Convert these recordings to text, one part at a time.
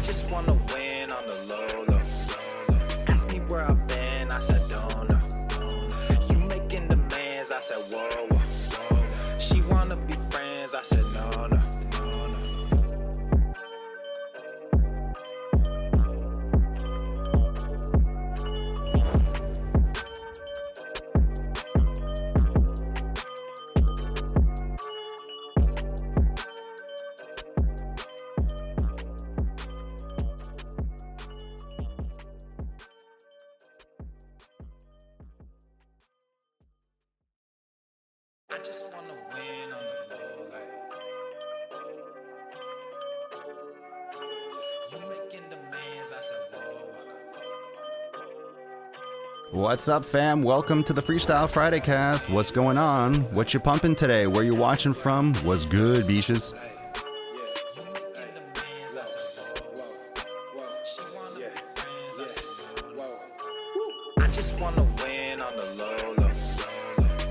just wanna win on the low, low. Ask me where I've been, I said don't know. You making demands, I said whoa, whoa. She wanna be friends, I said no, no, no, no. I just wanna win on the low, like. You making demands, I said whoa. What's up, fam? Welcome to the Freestyle Friday cast. What's going on? What you pumping today? Where you watching from? What's good, beaches? You making demands, I said whoa. She wanna be friends, I said no, no. I just wanna win on the low, low.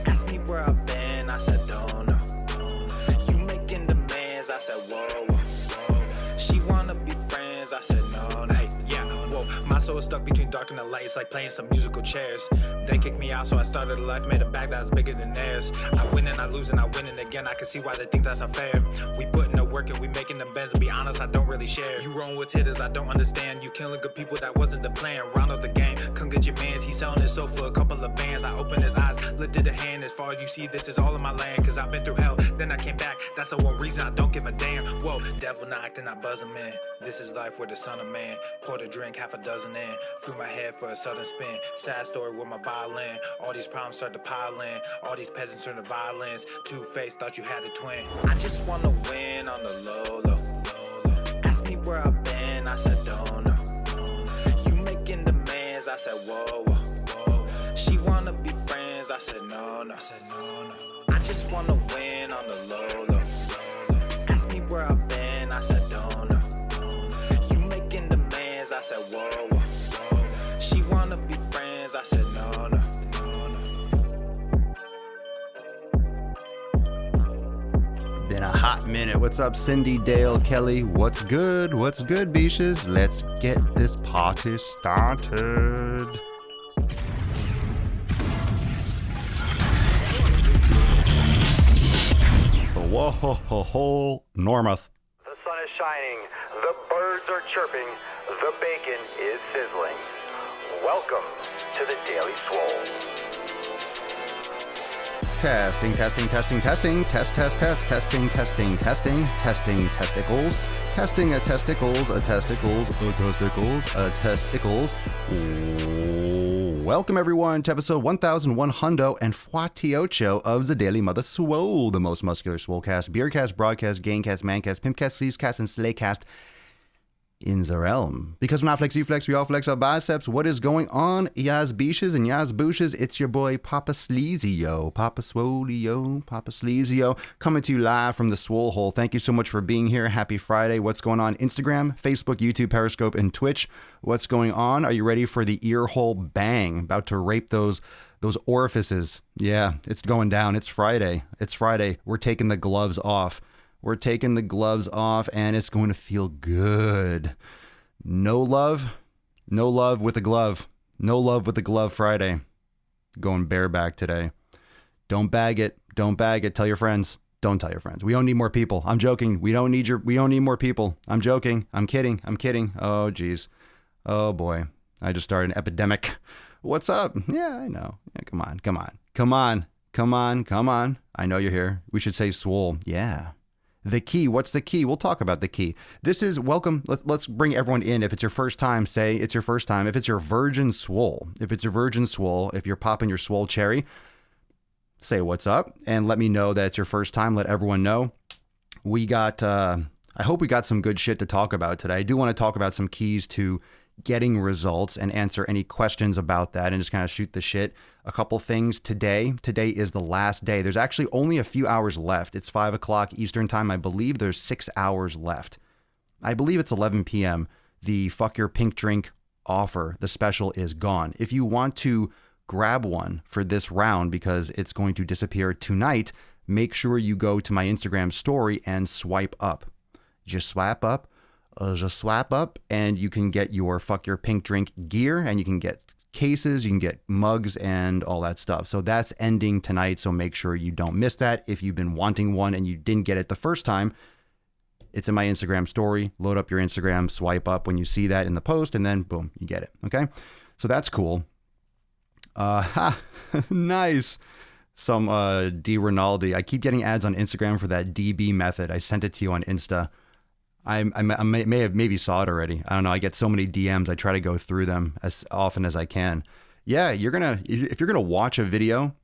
Ask me where I've been, I said don't know. You making demands, I said whoa, whoa. She wanna be friends, I said no, no. Hey, yeah, whoa. My soul is stuck between dark and the light. It's like playing some musical chairs. They kicked me out, so I started a life, made a bag that was bigger than theirs. I win and I lose and I win and again. I can see why they think that's unfair. We putting the work and we making them bends. To be honest, I don't really share. You rolling with hitters, I don't understand. You killing good people, that wasn't the plan. Round up the game, come get your mans. He's selling his soul for a couple of bands. I opened his eyes, lifted a hand. As far as you see, this is all in my land. Cause I've been through hell, then I came back. That's the one reason I don't give a damn. Whoa, devil knocked and I buzz him in. This is life with the son of man. Poured a drink, half a dozen in. Threw my head for a sudden spin. Sad story with my violin. All these problems start to pile in. All these peasants turn to violence. Two-faced, thought you had a twin. I just wanna win on the low, low. Ask me where I've been, I said don't know. You making demands, I said whoa, whoa. She wanna be friends, I said no, no. I just wanna win on the low, low. Ask me where I've been, I said don't know. You making demands, I said whoa, whoa. She wanna be friends, I said no, no. Been a hot minute. What's up, Cindy, Dale, Kelly? What's good? What's good, beaches? Let's get this party started. Whoa, ho, ho, ho, Normuth. The sun is shining, the birds are chirping, the bacon is sizzling. Welcome to the Daily Swole. Testing, testing, testing, testing, test, test, test, testing, testing, testing, testing, testicles, testing a testicles, a testicles, a testicles, a testicles. Welcome everyone to episode 1148 of the Daily Mother Swole, the most muscular swolecast, beercast, broadcast, gaincast, mancast, pimpcast, sleevescast, and slaycast in the realm. Because when I flex, you flex, we all flex our biceps. What is going on, yas beaches and yas booshes? It's your boy Papa Sleazio, Papa Swolio, Papa Sleazio, coming to you live from the Swole Hole. Thank you so much for being here. Happy Friday. What's going on? Instagram, Facebook, YouTube, Periscope, and Twitch. What's going on? Are you ready for the ear hole bang? About to rape those orifices. Yeah, it's going down. It's Friday. It's Friday. We're taking the gloves off. We're taking the gloves off, and it's going to feel good. No love with a glove. No love with a glove Friday. Going bareback today. Don't bag it. Don't bag it. Tell your friends. Don't tell your friends. We don't need more people. I'm joking. We don't need more people. I'm joking. I'm kidding. Oh, geez. Oh, boy. I just started an epidemic. What's up? Yeah, I know. Yeah, come on. I know you're here. We should say Swole. Yeah. The key. What's the key? We'll talk about the key. This is welcome. Let's bring everyone in. If it's your first time, say it's your first time. If it's your virgin swole, if you're popping your swole cherry, say what's up and let me know that it's your first time. Let everyone know. We got, I hope we got some good shit to talk about today. I do want to talk about some keys to getting results and answer any questions about that and just kind of shoot the shit. A couple things today. Today is the last day. There's actually only a few hours left. It's 5 o'clock Eastern time. I believe there's 6 hours left. I believe it's 11 p.m. The fuck your pink drink offer, the special is gone. If you want to grab one for this round because it's going to disappear tonight, make sure you go to my Instagram story and swipe up. Just swipe up. just swap up and you can get your Fuck Your Pink Drink gear, and you can get cases, you can get mugs and all that stuff. So that's ending tonight, so make sure you don't miss that. If you've been wanting one and you didn't get it the first time, it's in my Instagram story. Load up your Instagram, swipe up when you see that in the post, and then boom, you get it. Okay, so that's cool. Nice. Some D Rinaldi. I keep getting ads on Instagram for that DB method. I sent it to you on Insta. I may have maybe saw it already. I don't know. I get so many DMs. I try to go through them as often as I can. Yeah, if you're gonna watch a video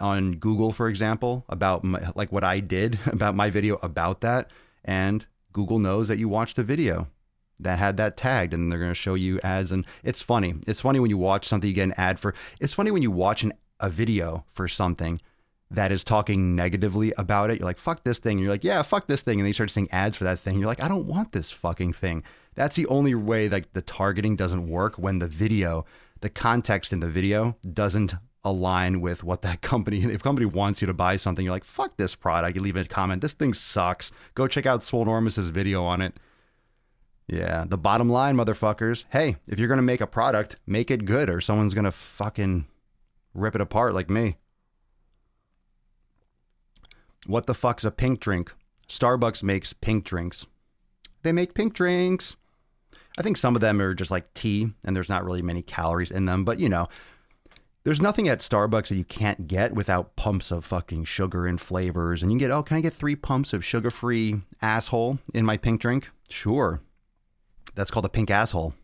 on Google, for example, about like what I did about my video about that, and Google knows that you watched a video that had that tagged, and they're gonna show you ads. And it's funny. It's funny when you watch something you get an ad for. It's funny when you watch a video for something that is talking negatively about it. You're like, fuck this thing. And you're like, yeah, fuck this thing. And they start seeing ads for that thing. You're like, I don't want this fucking thing. That's the only way that the targeting doesn't work, when the video, the context in the video doesn't align with what that company, if company wants you to buy something, you're like, fuck this product. You leave a comment, this thing sucks. Go check out Swolenormous's video on it. Yeah, the bottom line, motherfuckers. Hey, if you're going to make a product, make it good, or someone's going to fucking rip it apart like me. What the fuck's a pink drink? Starbucks makes pink drinks. They make pink drinks. I think some of them are just like tea, and there's not really many calories in them. But, you know, there's nothing at Starbucks that you can't get without pumps of fucking sugar and flavors. And you can get, oh, can I get 3 pumps of sugar-free asshole in my pink drink? Sure. That's called a pink asshole.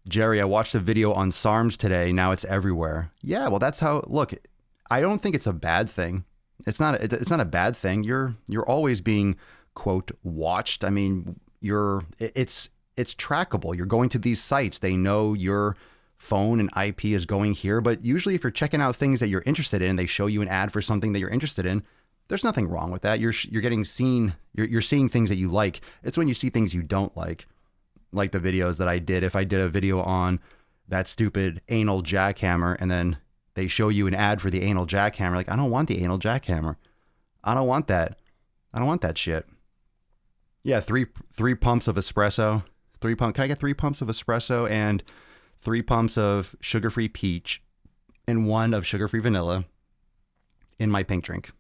Jerry, I watched a video on SARMs today. Now it's everywhere. Yeah, well, that's how, look, I don't think it's a bad thing. It's not a bad thing. You're always being, quote, watched. I mean, it's trackable. You're going to these sites. They know your phone and IP is going here. But usually if you're checking out things that you're interested in, they show you an ad for something that you're interested in, there's nothing wrong with that. You're getting seen. You're seeing things that you like. It's when you see things you don't like the videos that I did. If I did a video on that stupid anal jackhammer, and then they show you an ad for the anal jackhammer, like, I don't want the anal jackhammer. I don't want that. I don't want that shit. Yeah, three pumps of espresso. Can I get 3 pumps of espresso and 3 pumps of sugar-free peach and 1 of sugar-free vanilla in my pink drink?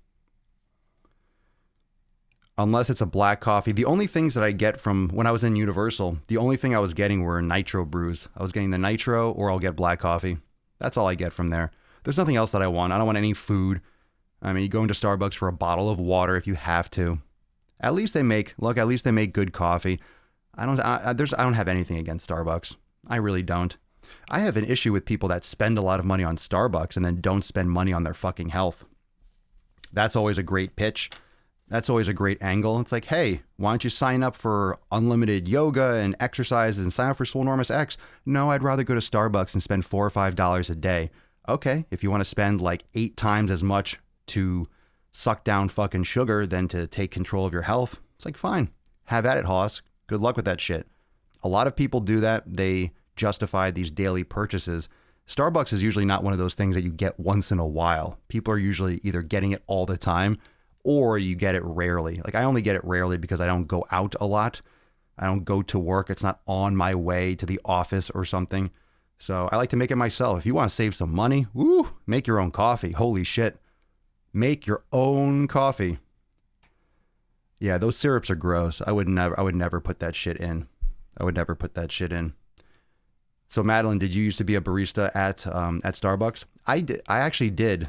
Unless it's a black coffee. The only things that I get from when I was in Universal, the only thing I was getting were nitro brews. I was getting the nitro, or I'll get black coffee. That's all I get from there. There's nothing else that I want. I don't want any food. I mean, you go into Starbucks for a bottle of water if you have to. At least they make good coffee. I don't have anything against Starbucks. I really don't. I have an issue with people that spend a lot of money on Starbucks and then don't spend money on their fucking health. That's always a great pitch. That's always a great angle. It's like, hey, why don't you sign up for unlimited yoga and exercises and sign up for Swolenormous X? No, I'd rather go to Starbucks and spend $4 or $5 a day. Okay, if you want to spend like 8 times as much to suck down fucking sugar than to take control of your health, it's like, fine. Have at it, Hoss. Good luck with that shit. A lot of people do that. They justify these daily purchases. Starbucks is usually not one of those things that you get once in a while. People are usually either getting it all the time, or you get it rarely. Like, I only get it rarely because I don't go out a lot. I don't go to work. It's not on my way to the office or something. So I like to make it myself. If you want to save some money, woo, make your own coffee. Holy shit. Make your own coffee. Yeah, those syrups are gross. I would never put that shit in. So Madeline, did you used to be a barista at Starbucks? I did. I actually did.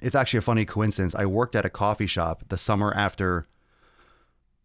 It's actually a funny coincidence. I worked at a coffee shop the summer after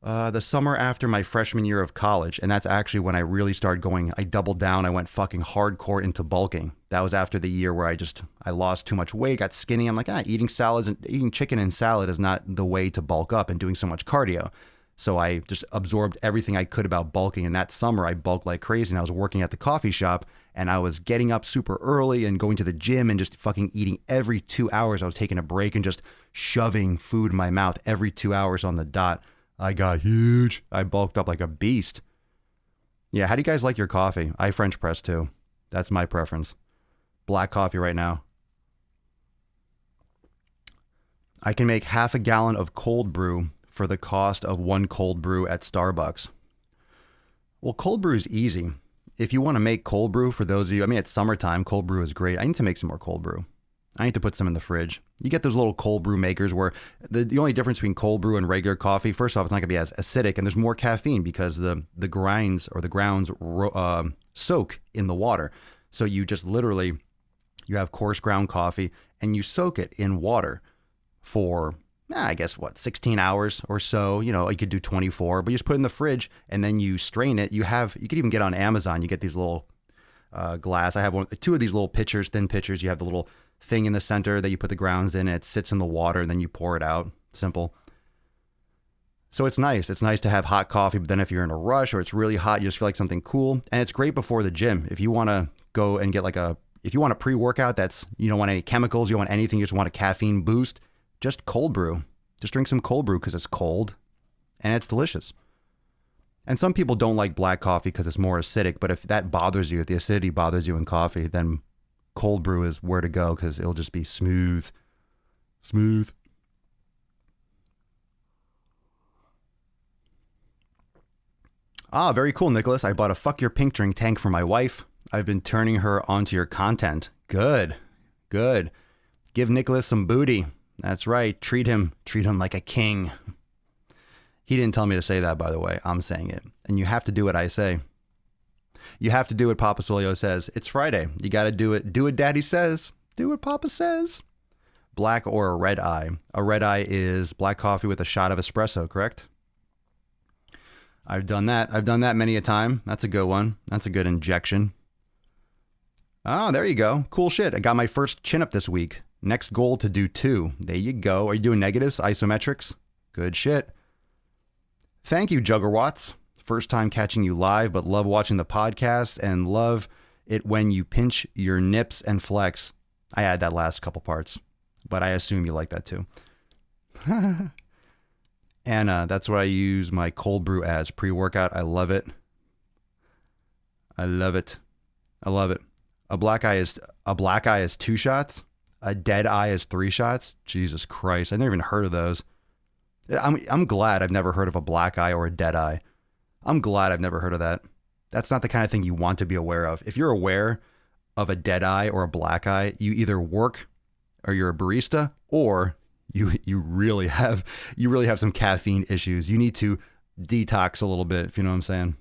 my freshman year of college. And that's actually when I really started going, I doubled down. I went fucking hardcore into bulking. That was after the year where I lost too much weight, got skinny. I'm like, eating salads and eating chicken and salad is not the way to bulk up, and doing so much cardio. So I just absorbed everything I could about bulking. And that summer I bulked like crazy, and I was working at the coffee shop, and I was getting up super early and going to the gym and just fucking eating every 2 hours. I was taking a break and just shoving food in my mouth every 2 hours on the dot. I got huge. I bulked up like a beast. Yeah, how do you guys like your coffee? I French press too. That's my preference. Black coffee right now. I can make half a gallon of cold brew for the cost of 1 cold brew at Starbucks. Well, cold brew is easy. If you want to make cold brew, for those of you, I mean, it's summertime, cold brew is great. I need to make some more cold brew. I need to put some in the fridge. You get those little cold brew makers where the only difference between cold brew and regular coffee, first off, it's not going to be as acidic, and there's more caffeine because the grinds or the grounds soak in the water. So you just literally, you have coarse ground coffee and you soak it in water for, I guess, 16 hours or so. You know, you could do 24, but you just put it in the fridge and then you strain it. You could even get on Amazon, you get these little glass. I have two of these little pitchers, thin pitchers. You have the little thing in the center that you put the grounds in. It sits in the water and then you pour it out. Simple. So it's nice. It's nice to have hot coffee, but then if you're in a rush or it's really hot, you just feel like something cool. And it's great before the gym. If you want to go and get if you want a pre-workout that's, you don't want any chemicals, you don't want anything, you just want a caffeine boost, just cold brew. Just drink some cold brew because it's cold and it's delicious. And some people don't like black coffee because it's more acidic, but if that bothers you, if the acidity bothers you in coffee, then cold brew is where to go because it'll just be smooth. Smooth. Ah, very cool, Nicholas. I bought a Fuck Your Pink Drink tank for my wife. I've been turning her onto your content. Good. Good. Give Nicholas some booty. That's right. Treat him like a king. He didn't tell me to say that, by the way. I'm saying it. And you have to do what I say. You have to do what Papa Swole says. It's Friday. You got to do it. Do what Daddy says. Do what Papa says. Black or a red eye. A red eye is black coffee with a shot of espresso, correct? I've done that. I've done that many a time. That's a good one. That's a good injection. Oh, there you go. Cool shit. I got my first chin up this week. Next goal to do 2. There you go. Are you doing negatives, isometrics? Good shit. Thank you, Juggerwatts. First time catching you live, but love watching the podcast and love it when you pinch your nips and flex. I add that last couple parts, but I assume you like that too. And that's what I use my cold brew as pre-workout. I love it. I love it. I love it. A black eye is 2 shots. A dead eye is 3 shots. Jesus Christ. I've never even heard of those. I'm glad I've never heard of a black eye or a dead eye. I'm glad I've never heard of that. That's not the kind of thing you want to be aware of. If you're aware of a dead eye or a black eye, you either work or you're a barista or you really have some caffeine issues. You need to detox a little bit, if you know what I'm saying.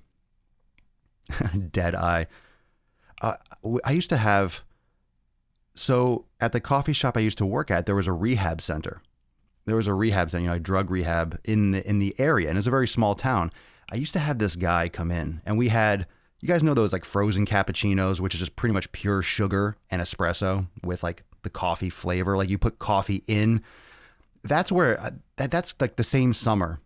Dead eye. I used to have, so at the coffee shop I used to work at, there was a rehab center. A drug rehab in the area, and it's a very small town. I used to have this guy come in, and we had, you guys know those like frozen cappuccinos, which is just pretty much pure sugar and espresso with like the coffee flavor. Like you put coffee in. That's where, that's like the same summer.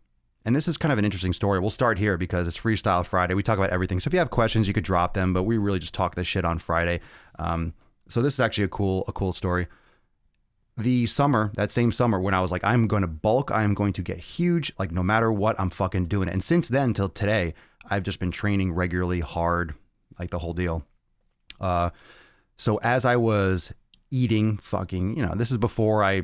And this is kind of an interesting story. We'll start here because it's Freestyle Friday. We talk about everything. So if you have questions, you could drop them, but we really just talk this shit on Friday. So this is actually a cool story. That same summer when I was like, I'm going to bulk, I'm going to get huge, like no matter what, I'm fucking doing it. And since then till today, I've just been training regularly hard, like the whole deal. So as I was eating this is before I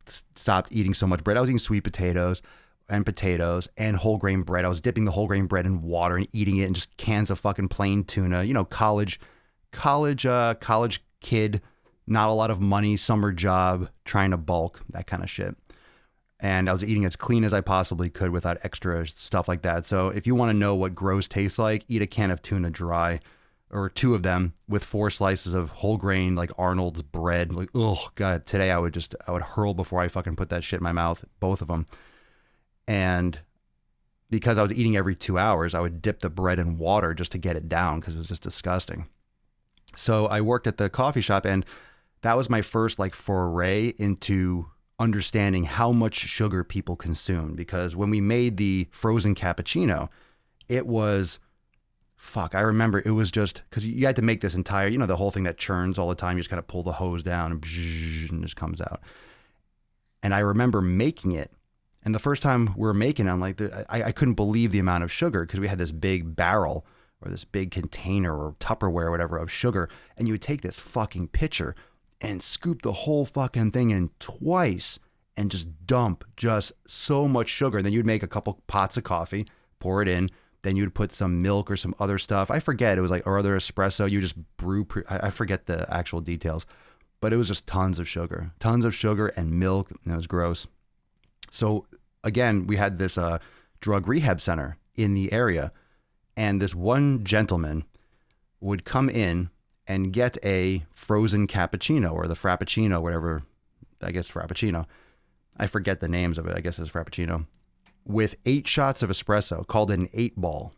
stopped eating so much bread. I was eating sweet potatoes and whole grain bread. I was dipping the whole grain bread in water and eating it, and just cans of fucking plain tuna, college kid, not a lot of money, summer job, trying to bulk, that kind of shit. And I was eating as clean as I possibly could without extra stuff like that. So if you want to know what gross tastes like, eat a can of tuna dry, or 2 of them with 4 slices of whole grain, like Arnold's bread. Like, oh God, today I would hurl before I fucking put that shit in my mouth, both of them. And because I was eating every 2 hours, I would dip the bread in water just to get it down because it was just disgusting. So I worked at the coffee shop, and that was my first like foray into understanding how much sugar people consume. Because when we made the frozen cappuccino, it was, I remember it was just, because you had to make this entire, the whole thing that churns all the time. You just kind of pull the hose down and it just comes out. And I remember making it. And the first time we were making it, I'm like, I couldn't believe the amount of sugar, because we had this big barrel or this big container or Tupperware or whatever of sugar. And you would take this fucking pitcher and scoop the whole fucking thing in twice and just dump just so much sugar. And then you'd make a couple pots of coffee, pour it in, Then you'd put some milk or some other stuff. I forget. It was like, or other espresso. You just brew. I forget the actual details, but it was just tons of sugar and milk. And it was gross. So again, we had this drug rehab center in the area, and this one gentleman would come in and get a frozen cappuccino or the frappuccino, whatever. I guess frappuccino. I forget the names of it. I guess it's frappuccino with 8 shots of espresso, called an 8-ball.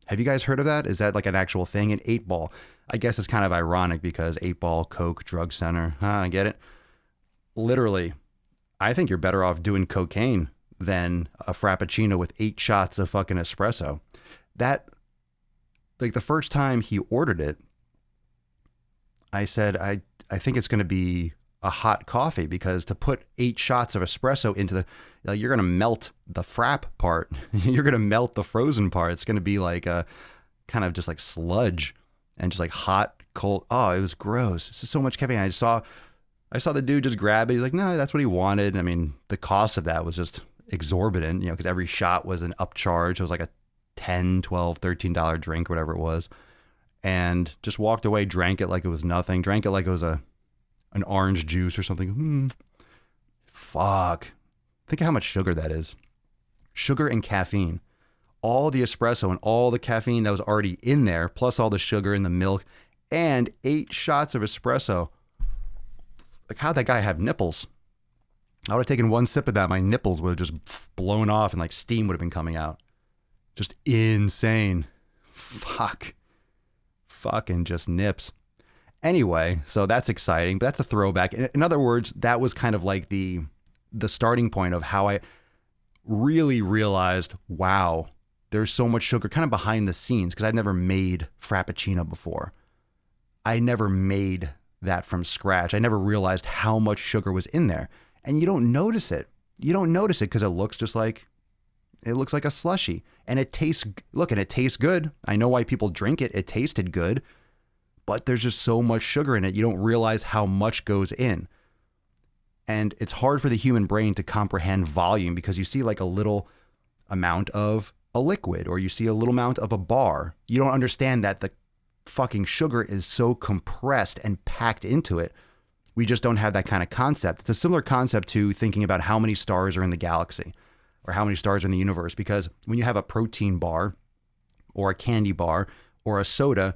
Have you guys heard of that? Is that like an actual thing? An 8-ball. I guess it's kind of ironic because 8-ball, Coke, drug center. I get it. Literally, I think you're better off doing cocaine than a frappuccino with 8 shots of fucking espresso. That, like the first time he ordered it, I said, I think it's going to be a hot coffee, because to put 8 shots of espresso into the, you're going to melt the frap part. You're going to melt the frozen part. It's going to be like a kind of just like sludge and just like hot, cold. Oh, it was gross. It's just so much caffeine. I saw the dude just grab it. He's like, no, that's what he wanted. I mean, the cost of that was just exorbitant, because every shot was an upcharge. It was like a $10, $12, $13 drink, whatever it was. And just walked away, drank it like it was nothing, drank it like it was an orange juice or something. Fuck. Think of how much sugar that is. Sugar and caffeine. All the espresso and all the caffeine that was already in there, plus all the sugar and the milk, and 8 shots of espresso. Like, how'd that guy have nipples? I would have taken one sip of that. My nipples would have just blown off and like steam would have been coming out. Just insane. Fuck. Fucking just nips. Anyway, so that's exciting. That's a throwback. In other words, that was kind of like the starting point of how I really realized, wow, there's so much sugar kind of behind the scenes, because I'd never made Frappuccino before. I never made that from scratch. I never realized how much sugar was in there. And you don't notice it. You don't notice it because it looks like a slushie. And it tastes good. I know why people drink it. It tasted good. But there's just so much sugar in it, you don't realize how much goes in. And it's hard for the human brain to comprehend volume, because you see like a little amount of a liquid, or you see a little amount of a bar. You don't understand that the fucking sugar is so compressed and packed into it. We just don't have that kind of concept. It's a similar concept to thinking about how many stars are in the galaxy or how many stars are in the universe, because when you have a protein bar or a candy bar or a soda,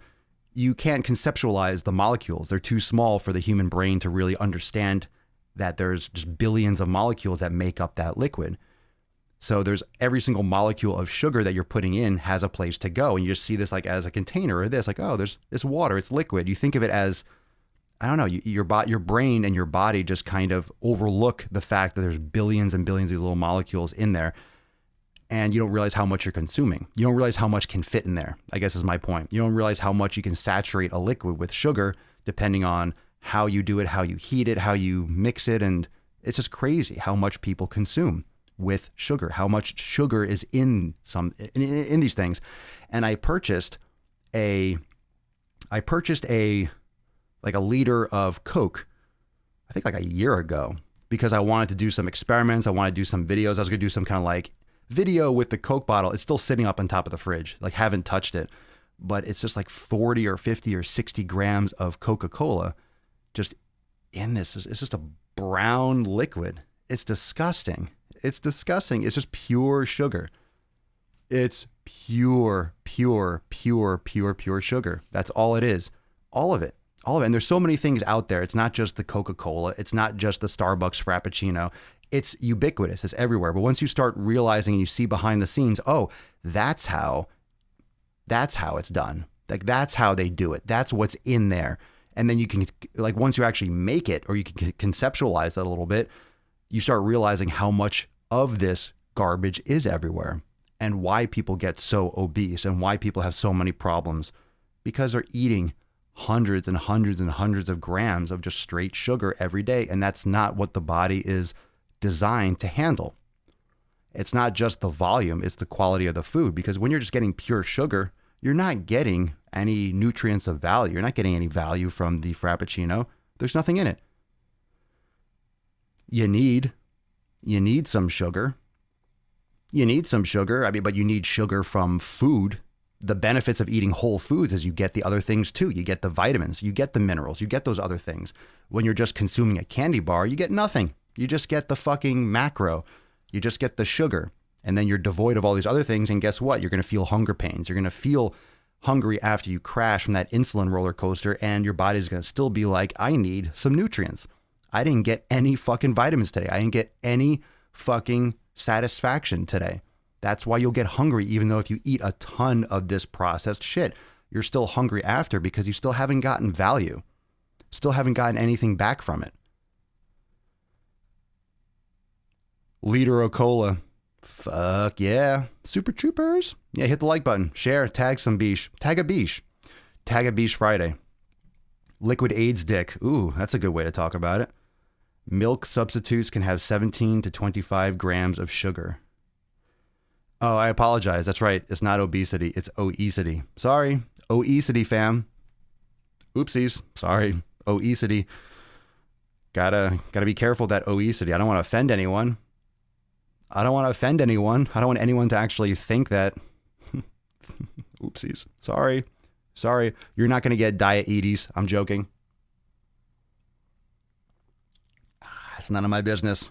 you can't conceptualize the molecules. They're too small for the human brain to really understand that there's just billions of molecules that make up that liquid. So there's every single molecule of sugar that you're putting in has a place to go. And you just see this like as a container or this, like, oh, there's this water, it's liquid. You think of it as, I don't know, your brain and your body just kind of overlook the fact that there's billions and billions of little molecules in there. And you don't realize how much you're consuming. You don't realize how much can fit in there, I guess is my point. You don't realize how much you can saturate a liquid with sugar, depending on how you do it, how you heat it, how you mix it. And it's just crazy how much people consume with sugar, how much sugar is in these things. And I purchased a liter of Coke, I think like a year ago, because I wanted to do some experiments. I wanted to do some videos. I was going to do some kind of like video with the Coke bottle. It's still sitting up on top of the fridge, like haven't touched it, but it's just like 40 or 50 or 60 grams of Coca-Cola just in this. It's just a brown liquid. It's disgusting. It's disgusting. It's just pure sugar. It's pure sugar. That's all it is. All of it. And there's so many things out there. It's not just the Coca-Cola. It's not just the Starbucks Frappuccino. It's ubiquitous. It's everywhere. But once you start realizing and you see behind the scenes, oh, that's how it's done. Like, that's how they do it. That's what's in there. And then you can, like, once you actually make it, or you can conceptualize that a little bit, you start realizing how much of this garbage is everywhere, and why people get so obese and why people have so many problems, because they're eating hundreds and hundreds and hundreds of grams of just straight sugar every day. And that's not what the body is designed to handle. It's not just the volume, it's the quality of the food, because when you're just getting pure sugar, you're not getting any nutrients of value. You're not getting any value from the Frappuccino. There's nothing in it. You need some sugar. You need some sugar. I mean, but you need sugar from food. The benefits of eating whole foods is you get the other things too. You get the vitamins, you get the minerals, you get those other things. When you're just consuming a candy bar, you get nothing. You just get the fucking macro. You just get the sugar. And then you're devoid of all these other things. And guess what? You're going to feel hunger pains. You're going to feel hungry after you crash from that insulin roller coaster. And your body's going to still be like, I need some nutrients. I didn't get any fucking vitamins today. I didn't get any fucking satisfaction today. That's why you'll get hungry, even though if you eat a ton of this processed shit, you're still hungry after because you still haven't gotten value, still haven't gotten anything back from it. Liter of cola. Fuck yeah. Super Troopers. Yeah, hit the like button. Share. Tag some beesh. Tag a beesh. Tag a beesh Friday. Liquid AIDS dick. Ooh, that's a good way to talk about it. Milk substitutes can have 17 to 25 grams of sugar. Oh, I apologize. That's right. It's not obesity. It's oesity. Sorry. Oesity, fam. Oopsies. Sorry. Oesity. Gotta be careful with that oesity. I don't want to offend anyone. I don't want to anyone to actually think that. Oopsies. Sorry. You're not going to get diabetes. I'm joking. It's none of my business.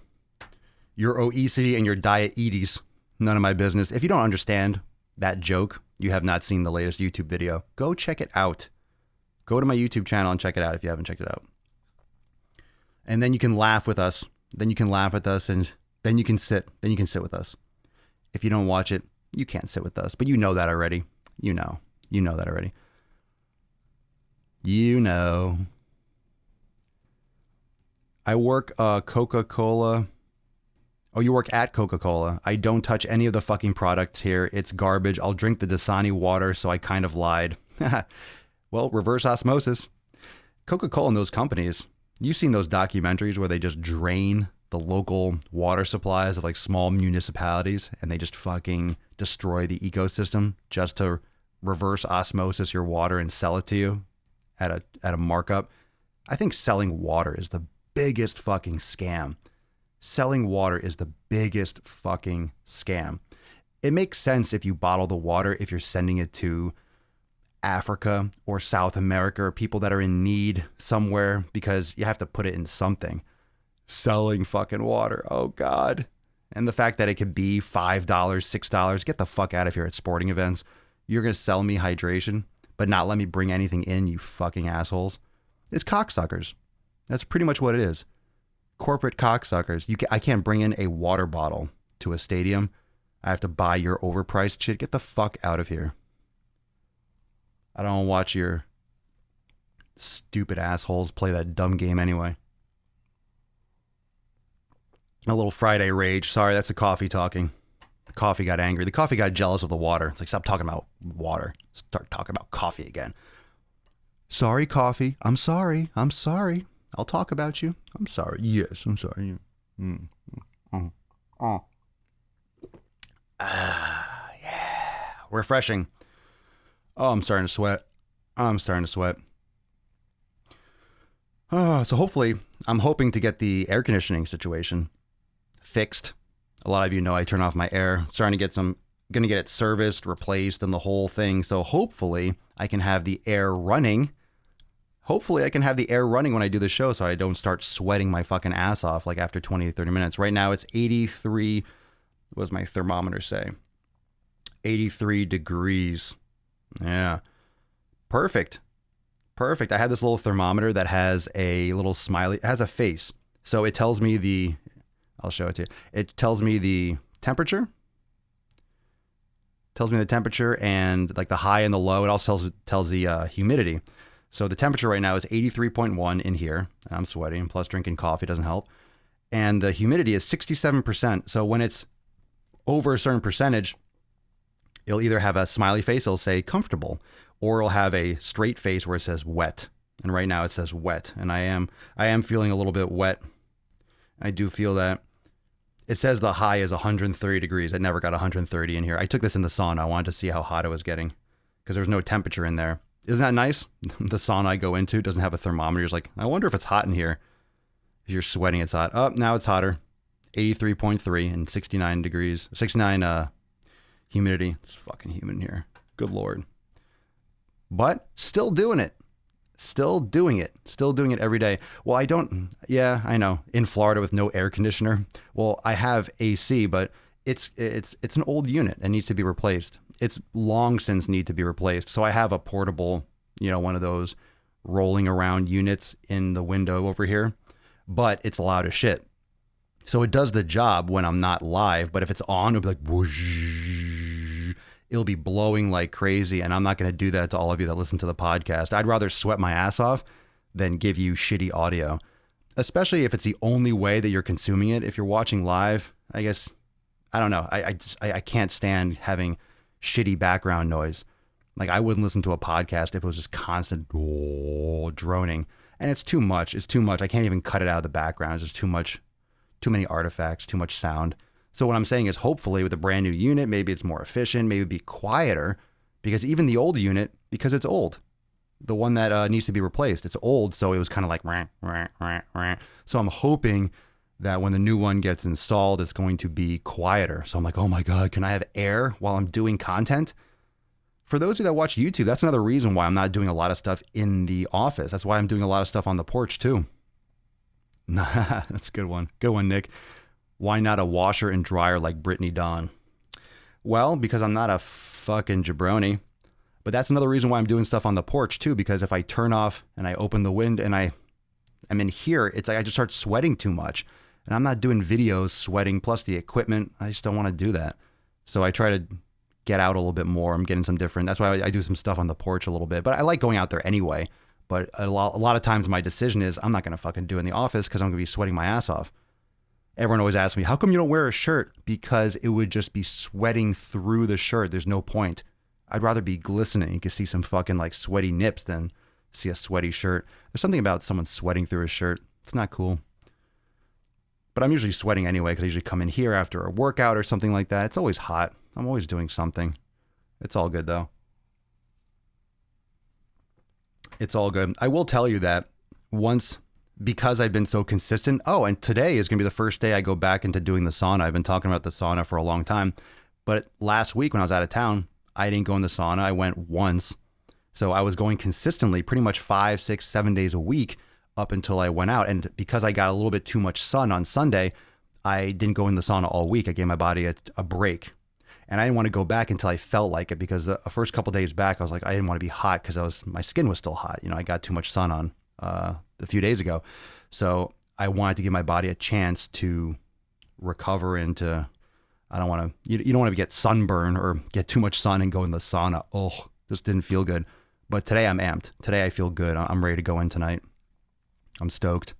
Your obesity and your diabetes. None of my business. If you don't understand that joke, you have not seen the latest YouTube video. Go check it out. Go to my YouTube channel and check it out if you haven't checked it out. And then you can laugh with us. And then you can sit with us. If you don't watch it, you can't sit with us. But you know that already. You know that already. I work Coca-Cola. Oh, you work at Coca-Cola. I don't touch any of the fucking products here. It's garbage. I'll drink the Dasani water, so I kind of lied. Well, reverse osmosis. Coca-Cola and those companies, you've seen those documentaries where they just drain the local water supplies of like small municipalities and they just fucking destroy the ecosystem just to reverse osmosis your water and sell it to you at a markup. I think selling water is the biggest fucking scam. Selling water is the biggest fucking scam. It makes sense if you bottle the water, if you're sending it to Africa or South America or people that are in need somewhere because you have to put it in something. Selling fucking water. Oh God. And the fact that it could be $5, $6, get the fuck out of here at sporting events. You're going to sell me hydration, but not let me bring anything in, you fucking assholes. It's cocksuckers. That's pretty much what it is. Corporate cocksuckers. I can't bring in a water bottle to a stadium. I have to buy your overpriced shit. Get the fuck out of here. I don't want to watch your stupid assholes play that dumb game anyway. A little Friday rage. Sorry, that's the coffee talking. The coffee got angry. The coffee got jealous of the water. It's like, stop talking about water. Start talking about coffee again. Sorry, coffee. I'm sorry. I'll talk about you. I'm sorry. Yes, I'm sorry. Yeah. Refreshing. Oh, I'm starting to sweat. So hopefully, I'm hoping to get the air conditioning situation fixed. A lot of you know I turn off my air. Going to get it serviced, replaced, and the whole thing. So hopefully, I can have the air running. When I do the show so I don't start sweating my fucking ass off like after 20 to 30 minutes. Right now it's 83, what does my thermometer say? 83 degrees. Yeah. Perfect. I had this little thermometer that has a little smiley, it has a face. So it tells me I'll show it to you. It tells me the temperature. And like the high and the low. It also tells the humidity. So the temperature right now is 83.1 in here. I'm sweating, plus drinking coffee doesn't help. And the humidity is 67%. So when it's over a certain percentage, it'll either have a smiley face, it'll say comfortable, or it'll have a straight face where it says wet. And right now it says wet. And I am feeling a little bit wet. I do feel that. It says the high is 130 degrees. I never got 130 in here. I took this in the sauna. I wanted to see how hot it was getting because there's no temperature in there. Isn't that nice? The sauna I go into doesn't have a thermometer. It's like, I wonder if it's hot in here. If you're sweating, it's hot. Oh, now it's hotter. 83.3 and 69 degrees, 69 humidity. It's fucking humid in here. Good Lord. But still doing it. Still doing it every day. Well, I know, in Florida with no air conditioner. Well, I have AC, but it's an old unit and needs to be replaced. It's long since need to be replaced. So I have a portable, one of those rolling around units in the window over here, but it's loud as shit. So it does the job when I'm not live, but if it's on, it'll be like whoosh. It'll be blowing like crazy, and I'm not going to do that to all of you that listen to the podcast. I'd rather sweat my ass off than give you shitty audio, especially if it's the only way that you're consuming it. If you're watching live, I guess, I don't know. I can't stand having shitty background noise. Like, I wouldn't listen to a podcast if it was just constant droning, and it's too much. It's too much. I can't even cut it out of the background. It's just too many artifacts, too much sound. So what I'm saying is, hopefully with a brand new unit, maybe it's more efficient, maybe it'd be quieter, because even the old unit, because it's old, the one that needs to be replaced, it's old. So it was kind of like, rah, rah, rah, rah. So I'm hoping that when the new one gets installed, it's going to be quieter. So I'm like, oh my God, can I have air while I'm doing content? For those of you that watch YouTube, that's another reason why I'm not doing a lot of stuff in the office. That's why I'm doing a lot of stuff on the porch too. That's a good one. Good one, Nick. Why not a washer and dryer like Brittany Dawn? Well, because I'm not a fucking jabroni. But that's another reason why I'm doing stuff on the porch too, because if I turn off and I open the wind and I'm in here, it's like I just start sweating too much. And I'm not doing videos sweating, plus the equipment. I just don't want to do that. So I try to get out a little bit more. I'm getting some different. That's why I do some stuff on the porch a little bit. But I like going out there anyway. But a lot of times my decision is I'm not going to fucking do it in the office because I'm going to be sweating my ass off. Everyone always asks me, how come you don't wear a shirt? Because it would just be sweating through the shirt. There's no point. I'd rather be glistening. You can see some fucking like sweaty nips than see a sweaty shirt. There's something about someone sweating through a shirt. It's not cool. But I'm usually sweating anyway because I usually come in here after a workout or something like that. It's always hot. I'm always doing something. It's all good though. It's all good. I will tell you that once, because I've been so consistent. Oh, and today is going to be the first day I go back into doing the sauna. I've been talking about the sauna for a long time. But last week when I was out of town, I didn't go in the sauna. I went once. So I was going consistently pretty much 5, 6, 7 days a week up until I went out. And because I got a little bit too much sun on Sunday, I didn't go in the sauna all week. I gave my body a break. And I didn't want to go back until I felt like it, because the first couple of days back, I was like, I didn't want to be hot because my skin was still hot. I got too much sun on a few days ago. So I wanted to give my body a chance to recover and to, I don't want to, you don't want to get sunburn or get too much sun and go in the sauna. Oh, this didn't feel good. But today I'm amped. Today I feel good. I'm ready to go in tonight. I'm stoked.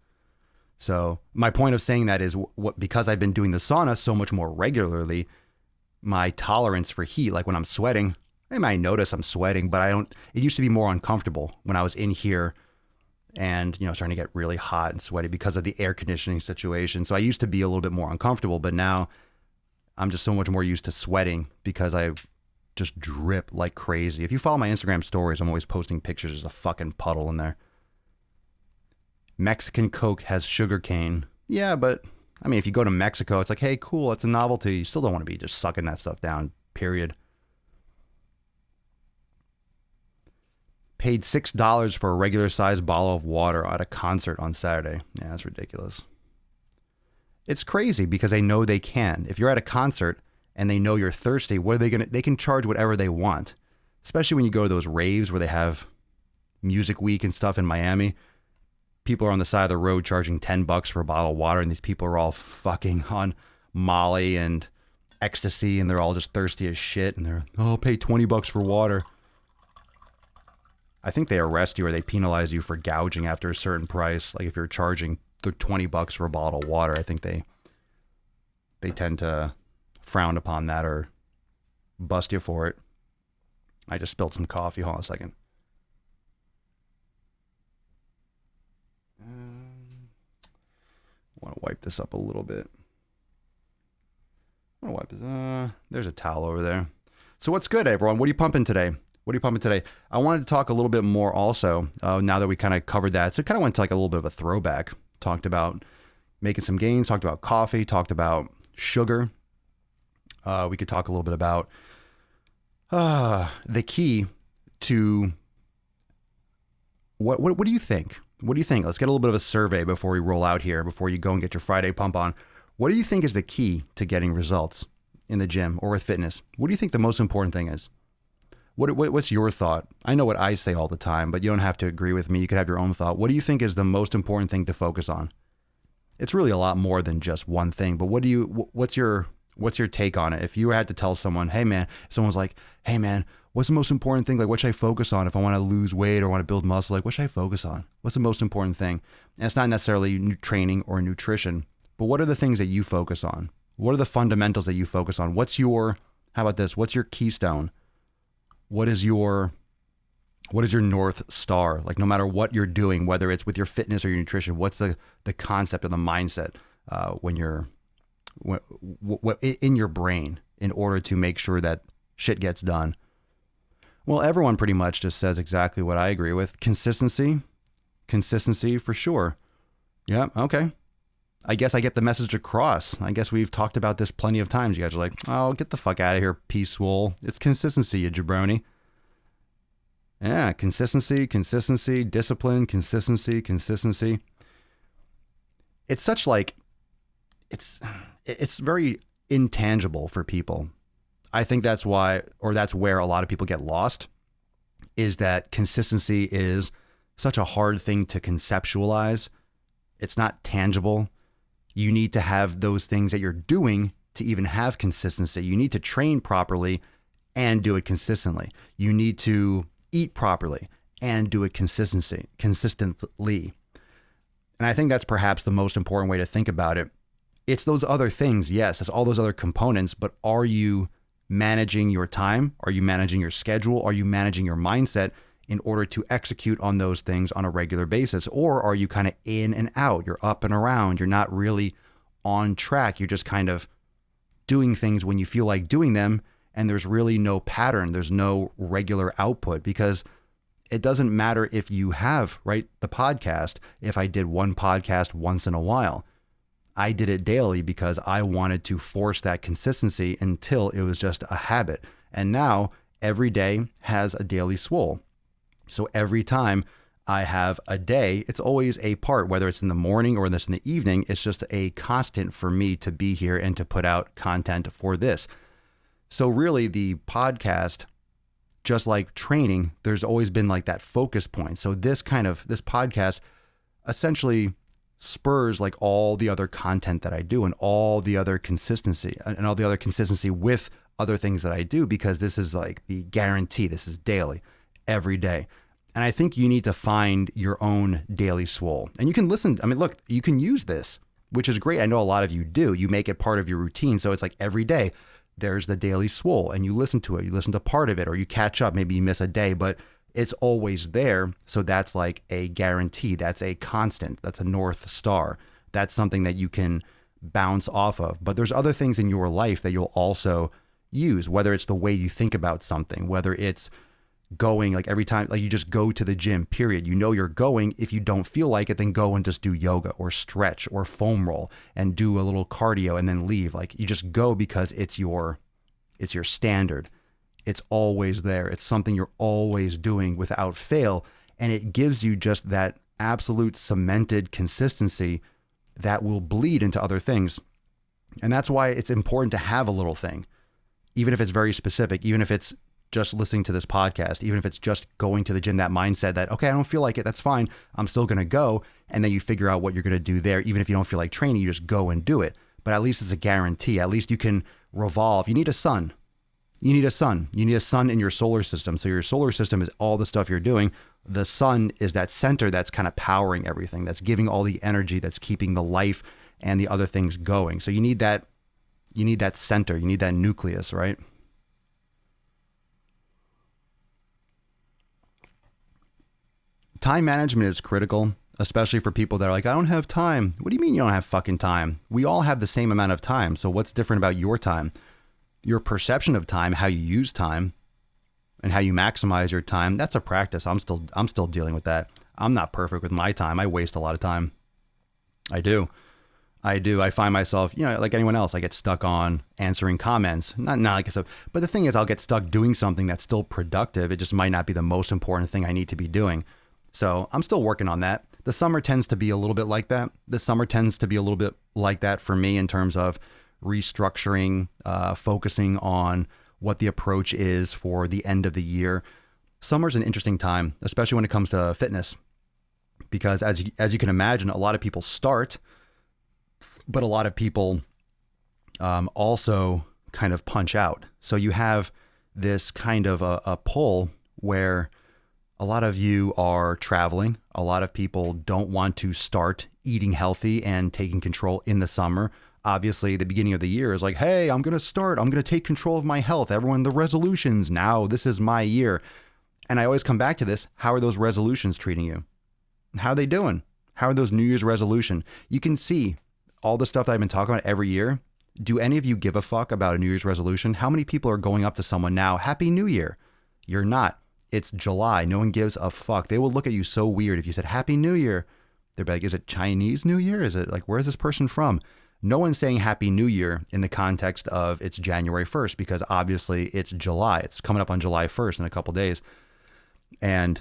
So my point of saying that is because I've been doing the sauna so much more regularly, my tolerance for heat, like when I'm sweating, I might notice I'm sweating, but it used to be more uncomfortable when I was in here and, starting to get really hot and sweaty because of the air conditioning situation. So I used to be a little bit more uncomfortable, but now I'm just so much more used to sweating because I just drip like crazy. If you follow my Instagram stories, I'm always posting pictures. There's a fucking puddle in there. Mexican Coke has sugar cane. Yeah, but I mean, if you go to Mexico, it's like, hey, cool, it's a novelty. You still don't want to be just sucking that stuff down, period. Paid $6 for a regular sized bottle of water at a concert on Saturday. Yeah, that's ridiculous. It's crazy because they know they can. If you're at a concert and they know you're thirsty, what are they going to, they can charge whatever they want. Especially when you go to those raves where they have music week and stuff in Miami. People are on the side of the road charging $10 for a bottle of water, and these people are all fucking on Molly and ecstasy, and they're all just thirsty as shit, and they're, I'll pay $20 for water. I think they arrest you or they penalize you for gouging after a certain price. Like if you're charging $20 for a bottle of water, I think they tend to frown upon that or bust you for it. I just spilled some coffee. Hold on a second. I want to wipe this up a little bit. I want to wipe this. There's a towel over there. So what's good, everyone? What are you pumping today? I wanted to talk a little bit more also, now that we kind of covered that. So it kind of went to like a little bit of a throwback. Talked about making some gains, talked about coffee, talked about sugar. We could talk a little bit about the key to what do you think? What do you think? Let's get a little bit of a survey before we roll out here, before you go and get your Friday pump on. What do you think is the key to getting results in the gym or with fitness? What do you think the most important thing is? What's your thought? I know what I say all the time, but you don't have to agree with me. You could have your own thought. What do you think is the most important thing to focus on? It's really a lot more than just one thing, but what's your take on it? If you had to tell someone, hey man, if someone's like, hey man, what's the most important thing? Like, what should I focus on if I want to lose weight or want to build muscle? Like, what should I focus on? What's the most important thing? And it's not necessarily training or nutrition, but what are the things that you focus on? What are the fundamentals that you focus on? How about this? What's your keystone? What is your North Star? Like, no matter what you're doing, whether it's with your fitness or your nutrition, what's the concept or the mindset when you're in your brain in order to make sure that shit gets done? Well, everyone pretty much just says exactly what I agree with. Consistency for sure. Yeah. Okay. I guess I get the message across. I guess we've talked about this plenty of times. You guys are like, oh, get the fuck out of here, Peace Swole. It's consistency, you jabroni. Yeah. Consistency, discipline, consistency. It's such like, it's very intangible for people. I think that's why, or that's where a lot of people get lost, is that consistency is such a hard thing to conceptualize. It's not tangible. You need to have those things that you're doing to even have consistency. You need to train properly and do it consistently. You need to eat properly and do it consistently. And I think that's perhaps the most important way to think about it. It's those other things. Yes, it's all those other components, but are you managing your time? Are you managing your schedule? Are you managing your mindset in order to execute on those things on a regular basis? Or are you kind of in and out? You're up and around. You're not really on track. You're just kind of doing things when you feel like doing them. And there's really no pattern. There's no regular output, because it doesn't matter if you have, right, the podcast. If I did one podcast once in a while, I did it daily because I wanted to force that consistency until it was just a habit. And now every day has a daily swole. So every time I have a day, it's always a part, whether it's in the morning or this in the evening. It's just a constant for me to be here and to put out content for this. So really the podcast, just like training, there's always been like that focus point. So this podcast essentially spurs like all the other content that I do and all the other consistency with other things that I do, because this is like the guarantee. This is daily, every day. And I think you need to find your own daily swole. And you can listen. I mean, look, you can use this, which is great. I know a lot of you do. You make it part of your routine. So it's like every day there's the daily swole and you listen to it. You listen to part of it or you catch up. Maybe you miss a day, but it's always there. So that's like a guarantee. That's a constant. That's a North Star. That's something that you can bounce off of. But there's other things in your life that you'll also use, whether it's the way you think about something, whether it's going like every time, like you just go to the gym, period. You know you're going. If you don't feel like it, then go and just do yoga or stretch or foam roll and do a little cardio and then leave. Like you just go because it's your standard. It's always there. It's something you're always doing without fail. And it gives you just that absolute cemented consistency that will bleed into other things. And that's why it's important to have a little thing, even if it's very specific, even if it's just listening to this podcast, even if it's just going to the gym, that mindset that, okay, I don't feel like it. That's fine. I'm still going to go. And then you figure out what you're going to do there. Even if you don't feel like training, you just go and do it. But at least it's a guarantee. At least you can revolve. You need a sun. You need a sun. You need a sun in your solar system. So your solar system is all the stuff you're doing. The sun is that center that's kind of powering everything, that's giving all the energy, that's keeping the life and the other things going. So you need that center. You need that nucleus, right? Time management is critical, especially for people that are like, I don't have time. What do you mean you don't have fucking time? We all have the same amount of time. So what's different about your time? Your perception of time, how you use time, and how you maximize your time, that's a practice. I'm still dealing with that. I'm not perfect with my time. I waste a lot of time. I do. I do. I find myself, like anyone else, I get stuck on answering comments. Not like I said, but the thing is, I'll get stuck doing something that's still productive. It just might not be the most important thing I need to be doing. So I'm still working on that. The summer tends to be a little bit like that. The summer tends to be a little bit like that for me in terms of restructuring, focusing on what the approach is for the end of the year. Summer's an interesting time, especially when it comes to fitness, because as you can imagine, a lot of people start, but a lot of people also kind of punch out. So you have this kind of a pull where a lot of you are traveling. A lot of people don't want to start eating healthy and taking control in the summer. Obviously, the beginning of the year is like, hey, I'm going to take control of my health. Everyone, the resolutions now, this is my year. And I always come back to this. How are those resolutions treating you? How are they doing? How are those New Year's resolution? You can see all the stuff that I've been talking about every year. Do any of you give a fuck about a New Year's resolution? How many people are going up to someone now, Happy New Year? You're not. It's July. No one gives a fuck. They will look at you so weird if you said Happy New Year. They're like, is it Chinese New Year? Is it like, where is this person from? No one's saying Happy New Year in the context of it's January 1st, because obviously it's July. It's coming up on July 1st in a couple days. And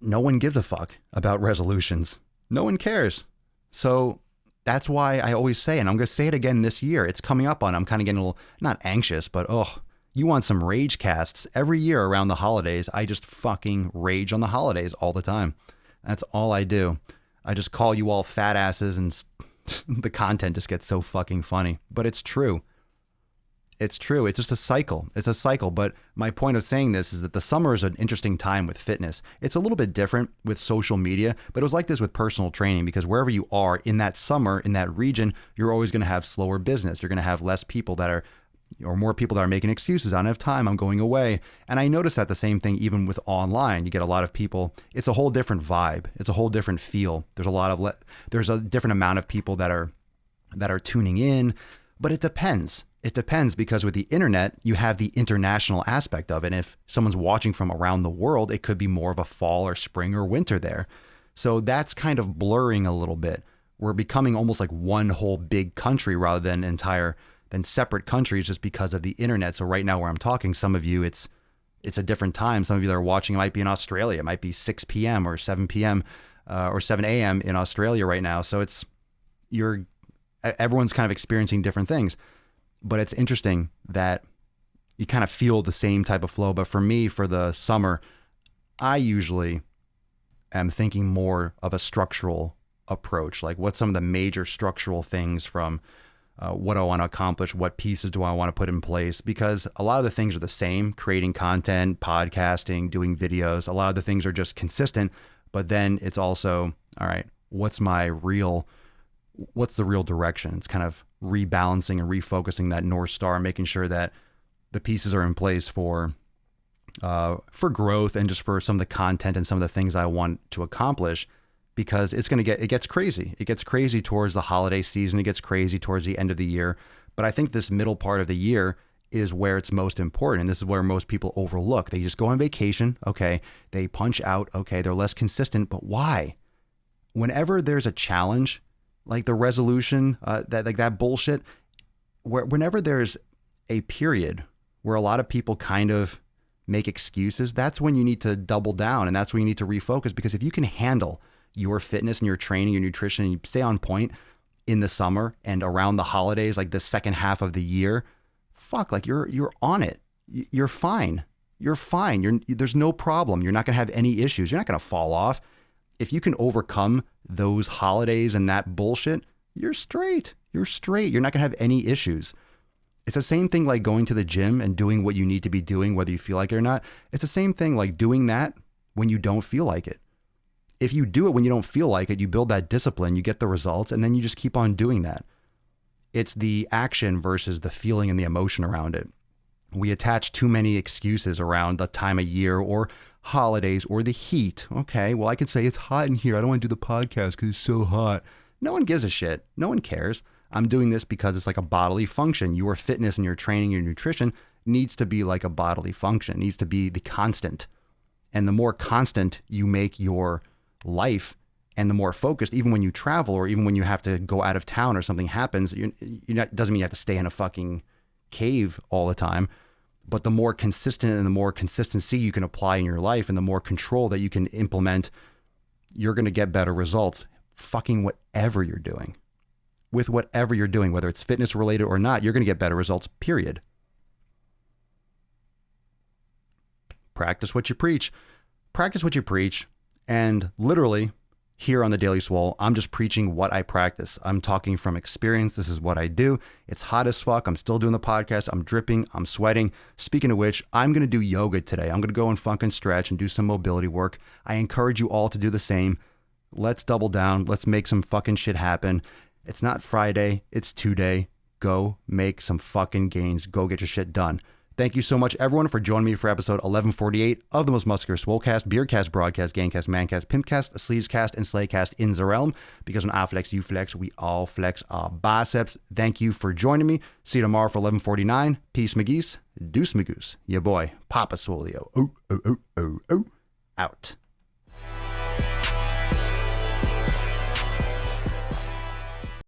no one gives a fuck about resolutions. No one cares. So that's why I always say, and I'm going to say it again this year, it's coming up on, I'm kind of getting a little, not anxious, but you want some rage casts. Every year around the holidays, I just fucking rage on the holidays all the time. That's all I do. I just call you all fat asses, and the content just gets so fucking funny. But it's true. It's true. It's just a cycle. It's a cycle. But my point of saying this is that the summer is an interesting time with fitness. It's a little bit different with social media, but it was like this with personal training, because wherever you are in that summer, in that region, you're always going to have slower business. You're going to have less people that are, or more people that are making excuses. I don't have time. I'm going away. And I noticed that the same thing even with online. You get a lot of people. It's a whole different vibe. It's a whole different feel. There's a different amount of people that are tuning in, but it depends. It depends, because with the internet, you have the international aspect of it. And if someone's watching from around the world, it could be more of a fall or spring or winter there. So that's kind of blurring a little bit. We're becoming almost like one whole big country rather than separate countries, just because of the internet. So right now where I'm talking, some of you, it's a different time. Some of you that are watching, it might be in Australia. It might be 6 p.m. or 7 p.m. Or 7 a.m. in Australia right now. So everyone's kind of experiencing different things. But it's interesting that you kind of feel the same type of flow. But for me, for the summer, I usually am thinking more of a structural approach. Like, what's some of the major structural things from what I want to accomplish? What pieces do I want to put in place? Because a lot of the things are the same: creating content, podcasting, doing videos. A lot of the things are just consistent. But then it's also, all right, what's the real direction? It's kind of rebalancing and refocusing that North Star, making sure that the pieces are in place for growth and just for some of the content and some of the things I want to accomplish, because it gets crazy. It gets crazy towards the holiday season. It gets crazy towards the end of the year. But I think this middle part of the year is where it's most important. And this is where most people overlook. They just go on vacation. Okay. They punch out. Okay. They're less consistent, but why? Whenever there's a challenge, like the resolution, that bullshit, whenever there's a period where a lot of people kind of make excuses, that's when you need to double down, and that's when you need to refocus. Because if you can handle your fitness and your training, your nutrition, and you stay on point in the summer and around the holidays, like the second half of the year, like you're on it. You're fine. You're fine. There's no problem. You're not going to have any issues. You're not going to fall off. If you can overcome those holidays and that bullshit, you're straight. You're straight. You're not going to have any issues. It's the same thing like going to the gym and doing what you need to be doing, whether you feel like it or not. It's the same thing like doing that when you don't feel like it. If you do it when you don't feel like it, you build that discipline, you get the results, and then you just keep on doing that. It's the action versus the feeling and the emotion around it. We attach too many excuses around the time of year or holidays or the heat. Okay, well, I could say it's hot in here. I don't want to do the podcast because it's so hot. No one gives a shit. No one cares. I'm doing this because it's like a bodily function. Your fitness and your training, your nutrition needs to be like a bodily function. It needs to be the constant. And the more constant you make your life and the more focused, even when you travel or even when you have to go out of town or something happens, doesn't mean you have to stay in a fucking cave all the time. But the more consistent and the more consistency you can apply in your life and the more control that you can implement, you're going to get better results fucking whatever you're doing. With whatever you're doing, whether it's fitness related or not, you're going to get better results, period. Practice what you preach. Practice what you preach. And literally, here on the Daily Swole, I'm just preaching what I practice. I'm talking from experience. This is what I do. It's hot as fuck. I'm still doing the podcast. I'm dripping. I'm sweating. Speaking of which, I'm going to do yoga today. I'm going to go and fucking stretch and do some mobility work. I encourage you all to do the same. Let's double down. Let's make some fucking shit happen. It's not Friday. It's Tuesday. Go make some fucking gains. Go get your shit done. Thank you so much, everyone, for joining me for episode 1148 of the most muscular Swolecast, Beercast, Broadcast, Gangcast, Mancast, Pimpcast, Sleevescast, and Slaycast in the realm. Because when I flex, you flex, we all flex our biceps. Thank you for joining me. See you tomorrow for 1149. Peace, McGeese. Deuce, McGoose. Your boy, Papa Swolio. Out.